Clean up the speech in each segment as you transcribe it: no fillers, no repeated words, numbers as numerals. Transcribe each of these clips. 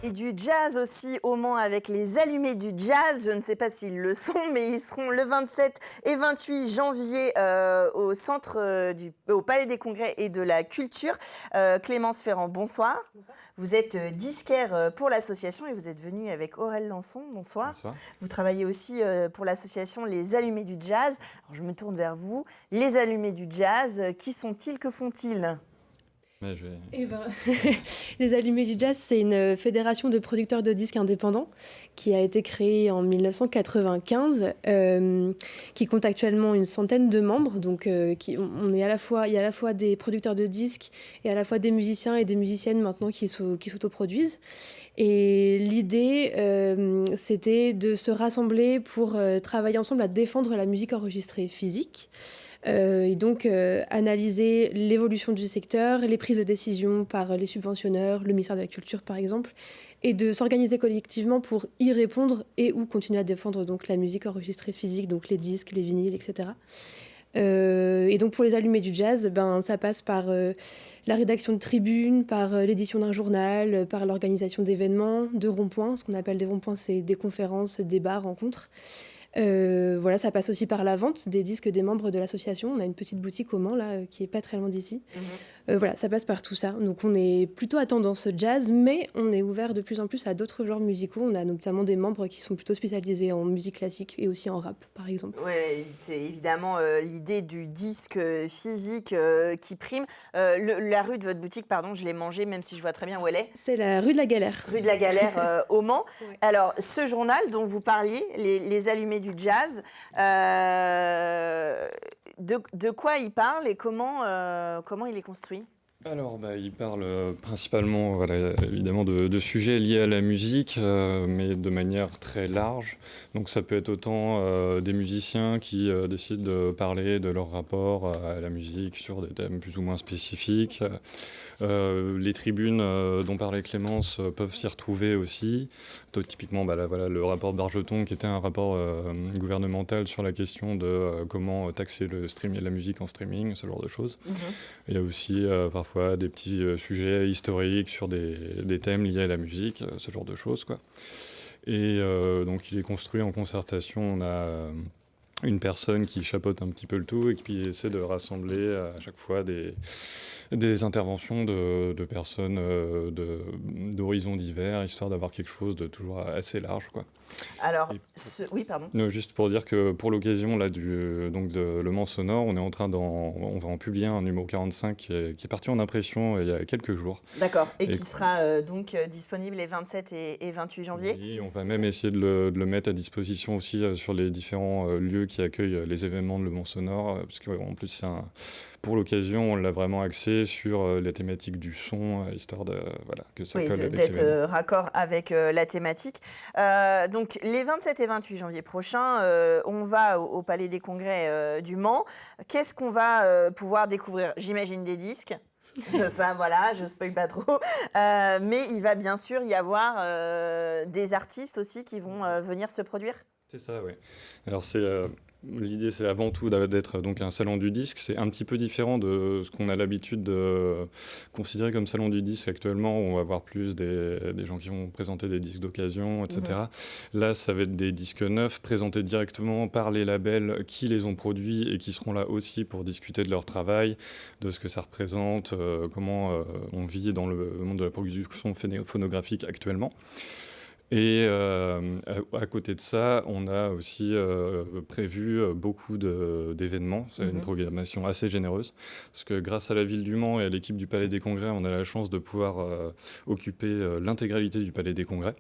Et du jazz aussi au Mans avec les Allumés du Jazz. Je ne sais pas s'ils le sont, mais ils seront le 27 et 28 janvier au au Palais des Congrès et de la Culture. Clémence Ferrand, bonsoir. Bonsoir. Vous êtes disquaire pour l'association et vous êtes venu avec Aurel Lançon. Bonsoir. Bonsoir. Vous travaillez aussi pour l'association Les Allumés du Jazz. Alors, je me tourne vers vous. Les Allumés du Jazz, qui sont-ils? Que font-ils? Eh ben, les Allumés du Jazz, c'est une fédération de producteurs de disques indépendants qui a été créée en 1995, qui compte actuellement une centaine de membres. Donc, il y a à la fois des producteurs de disques et à la fois des musiciens et des musiciennes maintenant qui s'autoproduisent. Et l'idée, c'était de se rassembler pour travailler ensemble à défendre la musique enregistrée physique. Et donc analyser l'évolution du secteur, les prises de décision par les subventionneurs, le ministère de la Culture par exemple, et de s'organiser collectivement pour y répondre et ou continuer à défendre donc la musique enregistrée physique, donc les disques, les vinyles, etc. Et donc pour les Allumés du Jazz, ça passe par la rédaction de tribunes, par l'édition d'un journal, par l'organisation d'événements, de ronds-points. Ce qu'on appelle des ronds-points, c'est des conférences, débats, rencontres. Voilà, ça passe aussi par la vente des disques des membres de l'association. On a une petite boutique au Mans, là, qui est pas très loin d'ici. Voilà, ça passe par tout ça. Donc on est plutôt à tendance jazz, mais on est ouvert de plus en plus à d'autres genres musicaux. On a notamment des membres qui sont plutôt spécialisés en musique classique et aussi en rap, par exemple. Oui, c'est évidemment l'idée du disque physique qui prime. La rue de votre boutique, pardon, je l'ai mangée, même si je vois très bien où elle est. C'est la rue de la Galère. Rue de la Galère au Mans. Ouais. Alors, ce journal dont vous parliez, les Allumés du Jazz, de quoi il parle et comment il est construit? Alors, il parle principalement, voilà, évidemment, de sujets liés à la musique, mais de manière très large. Donc, ça peut être autant des musiciens qui décident de parler de leur rapport à la musique sur des thèmes plus ou moins spécifiques. Les tribunes dont parlait Clémence peuvent s'y retrouver aussi. Donc, typiquement, là, voilà, le rapport Bargeton, qui était un rapport gouvernemental sur la question de comment taxer la musique en streaming, ce genre de choses. Il y a aussi parfois des petits sujets historiques sur des thèmes liés à la musique, ce genre de choses, quoi. Et donc il est construit en concertation. On a une personne qui chapeaute un petit peu le tout et qui essaie de rassembler à chaque fois des interventions de personnes d'horizons divers, histoire d'avoir quelque chose de toujours assez large, quoi. Alors, oui, pardon. Non, juste pour dire que pour l'occasion là, donc de Le Mans Sonore, on va en publier un numéro 45 qui est parti en impression il y a quelques jours. D'accord, et qui sera donc disponible les 27 et 28 janvier. Oui, on va même essayer de le mettre à disposition aussi sur les différents lieux qui accueillent les événements de Le Mans Sonore, parce qu'en plus pour l'occasion, on l'a vraiment axé sur la thématique du son, histoire que ça colle avec d'être l'événement. raccord avec la thématique. Donc, les 27 et 28 janvier prochains, on va au Palais des Congrès du Mans. Qu'est-ce qu'on va pouvoir découvrir? J'imagine des disques. Ça, voilà, je ne spoil pas trop. Mais il va bien sûr y avoir des artistes aussi qui vont venir se produire. C'est ça, oui. Alors l'idée, c'est avant tout d'être donc un salon du disque. C'est un petit peu différent de ce qu'on a l'habitude de considérer comme salon du disque actuellement, où on va voir plus des gens qui vont présenter des disques d'occasion, etc. Là, ça va être des disques neufs présentés directement par les labels qui les ont produits et qui seront là aussi pour discuter de leur travail, de ce que ça représente, comment on vit dans le monde de la production phonographique actuellement. Et à côté de ça, on a aussi prévu beaucoup d'événements. C'est une programmation assez généreuse, parce que grâce à la ville du Mans et à l'équipe du Palais des Congrès, on a la chance de pouvoir occuper l'intégralité du Palais des Congrès.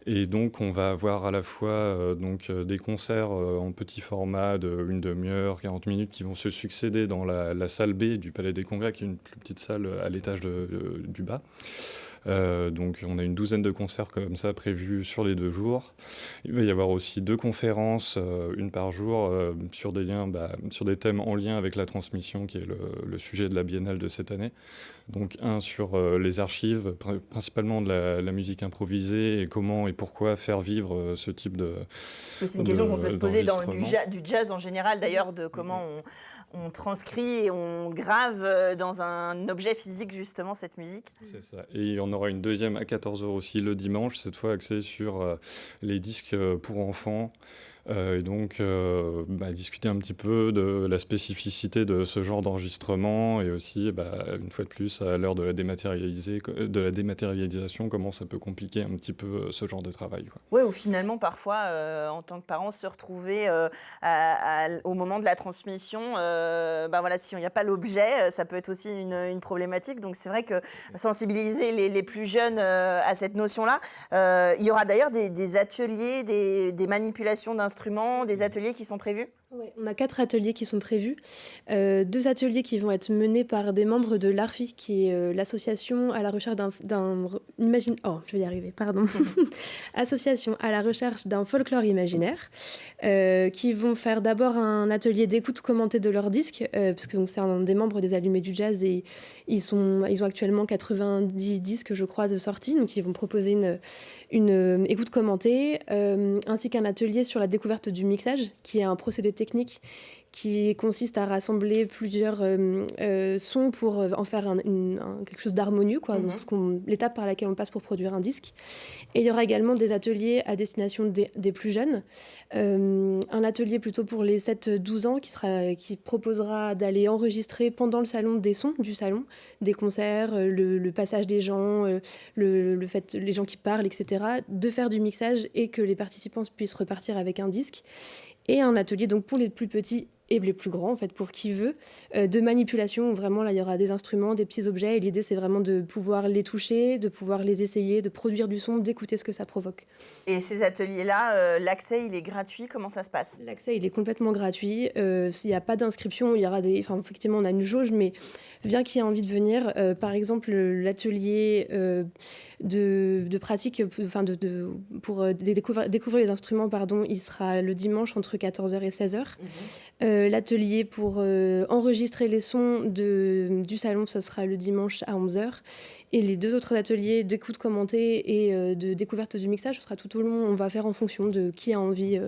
Et donc, on va avoir à la fois des concerts en petit format de une demi-heure, 40 minutes, qui vont se succéder dans la salle B du Palais des Congrès, qui est une plus petite salle à l'étage du bas. Donc on a une douzaine de concerts comme ça prévus sur les 2 jours. Il va y avoir aussi 2 conférences, une par jour, sur des thèmes en lien avec la transmission, qui est le sujet de la biennale de cette année. Donc un sur les archives, principalement de la musique improvisée, et comment et pourquoi faire vivre ce type de C'est une question qu'on peut se poser dans d'enregistrement. du jazz en général, d'ailleurs, de comment on transcrit et on grave dans un objet physique justement cette musique. C'est ça. Et il y en aura une deuxième à 14h aussi le dimanche, cette fois axée sur les disques pour enfants. Et donc, discuter un petit peu de la spécificité de ce genre d'enregistrement et aussi, une fois de plus, à l'heure de la dématérialisation, comment ça peut compliquer un petit peu ce genre de travail, quoi. Ouais, ou finalement, parfois, en tant que parent, se retrouver au moment de la transmission, si il n'y a pas l'objet, ça peut être aussi une problématique. Donc, c'est vrai que sensibiliser les plus jeunes à cette notion-là. Il y aura d'ailleurs des ateliers, des manipulations d'instruments, des ateliers qui sont prévus? Ouais, on a 4 ateliers qui sont prévus. 2 ateliers qui vont être menés par des membres de l'ARFI, qui est l'association à la recherche je vais y arriver, pardon. Association à la recherche d'un folklore imaginaire, qui vont faire d'abord un atelier d'écoute commentée de leurs disques, parce que donc, c'est un des membres des Allumés du Jazz et ils ont actuellement 90 disques, je crois, de sortie. Donc, ils vont proposer une écoute commentée, ainsi qu'un atelier sur la découverte du mixage, qui est un procédé technique qui consiste à rassembler plusieurs sons pour en faire quelque chose d'harmonieux, quoi, donc l'étape par laquelle on passe pour produire un disque. Et il y aura également des ateliers à destination des plus jeunes. Un atelier plutôt pour les 7-12 ans qui proposera d'aller enregistrer pendant le salon des sons du salon, des concerts, le passage des gens, le fait, les gens qui parlent, etc., de faire du mixage et que les participants puissent repartir avec un disque. Et un atelier donc pour les plus petits et les plus grands, en fait, pour qui veut, de manipulation, où vraiment, là, il y aura des instruments, des petits objets, et l'idée, c'est vraiment de pouvoir les toucher, de pouvoir les essayer, de produire du son, d'écouter ce que ça provoque. Et ces ateliers-là, l'accès, il est gratuit? Comment ça se passe? L'accès, il est complètement gratuit. S'il n'y a pas d'inscription, il y aura effectivement, on a une jauge, mais bien qui ait envie de venir, par exemple, l'atelier de pratique, pour découvrir les instruments, il sera le dimanche entre 14h et 16h. L'atelier pour enregistrer les sons du salon, ce sera le dimanche à 11h. Et les 2 autres ateliers d'écoute commentée et de découverte du mixage, ce sera tout au long. On va faire en fonction de qui a envie,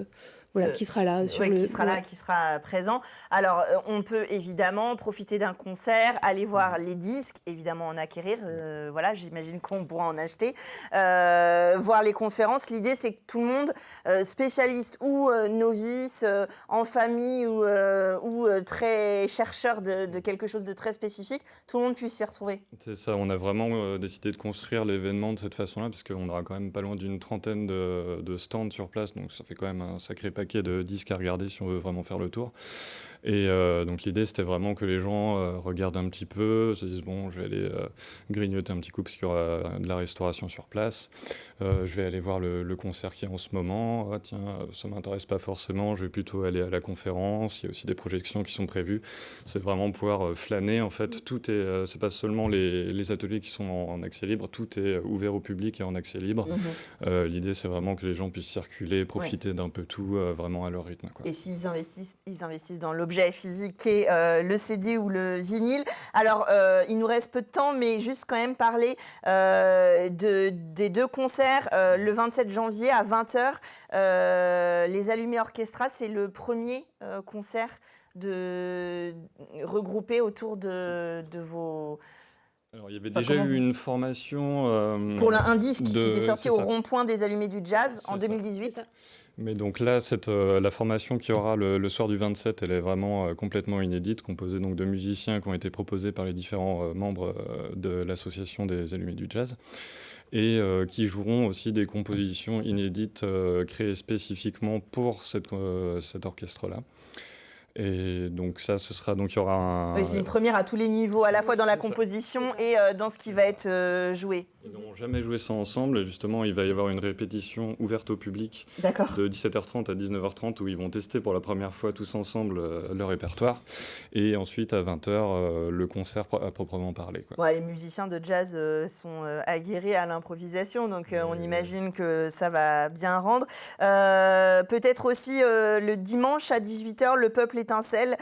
qui sera là. Qui sera présent. Alors, on peut évidemment profiter d'un concert, aller voir les disques, évidemment en acquérir. J'imagine qu'on pourra en acheter. Voir les conférences. L'idée, c'est que tout le monde, spécialiste ou novice, en famille ou très chercheur de quelque chose de très spécifique, tout le monde puisse s'y retrouver. C'est ça, on a vraiment décidé de construire l'événement de cette façon-là, parce qu'on aura quand même pas loin d'une trentaine de stands sur place, donc ça fait quand même un sacré paquet de disques à regarder si on veut vraiment faire le tour. Et donc l'idée, c'était vraiment que les gens regardent un petit peu, se disent bon, je vais aller grignoter un petit coup parce qu'il y aura de la restauration sur place. Je vais aller voir le concert qui est en ce moment. Ah, tiens, ça m'intéresse pas forcément, je vais plutôt aller à la conférence. Il y a aussi des projections qui sont prévues. C'est vraiment pouvoir flâner. En fait, tout est, c'est pas seulement les ateliers qui sont en accès libre, tout est ouvert au public et en accès libre. L'idée, c'est vraiment que les gens puissent circuler, profiter d'un peu tout, vraiment à leur rythme, quoi. Et s'ils investissent, ils investissent dans l'objet physique qui est le CD ou le vinyle. Alors, il nous reste peu de temps, mais juste quand même parler des 2 concerts. Le 27 janvier à 20h, les Allumés Orchestra, c'est le premier concert regroupé autour de vos... Alors, il y avait déjà eu une formation... pour un disque qui était sorti au rond-point des Allumés du Jazz en 2018. Mais donc là, la formation qui aura le soir du 27, elle est vraiment complètement inédite, composée donc de musiciens qui ont été proposés par les différents membres de l'association des Allumés du Jazz, et qui joueront aussi des compositions inédites créées spécifiquement pour cet orchestre-là. Et donc ça, ce sera donc il y aura Oui, c'est une première à tous les niveaux, à la fois dans la composition et dans ce qui va être joué. Ils n'auront jamais joué ça ensemble, et justement, il va y avoir une répétition ouverte au public de 17h30 à 19h30 où ils vont tester pour la première fois tous ensemble leur répertoire, et ensuite à 20h, le concert à proprement parler, quoi. Ouais, les musiciens de jazz sont aguerris à l'improvisation, donc on imagine que ça va bien rendre. Peut-être aussi le dimanche à 18h, le Peuple Étincelle,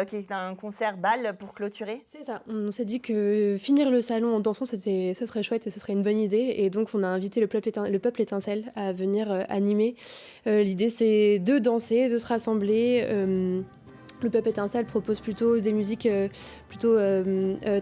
qui est un concert bal pour clôturer. C'est ça, on s'est dit que finir le salon en dansant, ce serait chouette et ce serait une bonne idée, et donc on a invité le Peuple Étincelle à venir animer. L'idée, c'est de danser, de se rassembler, Le Pop Étincelle propose plutôt des musiques plutôt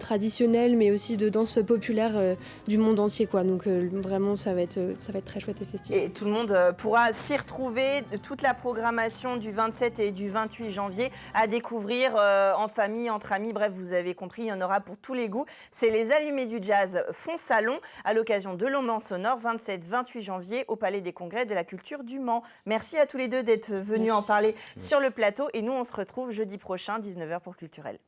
traditionnelles, mais aussi de danse populaire du monde entier, quoi. Donc vraiment, ça va être très chouette et festif. Et tout le monde pourra s'y retrouver. Toute la programmation du 27 et du 28 janvier à découvrir en famille, entre amis. Bref, vous avez compris, il y en aura pour tous les goûts. C'est les Allumés du Jazz font salon à l'occasion de l'Oman Sonore, 27-28 janvier au Palais des Congrès de la Culture du Mans. Merci à tous les deux d'être venus en parler sur le plateau. Et nous, on se retrouve jeudi prochain, 19h pour Culturel.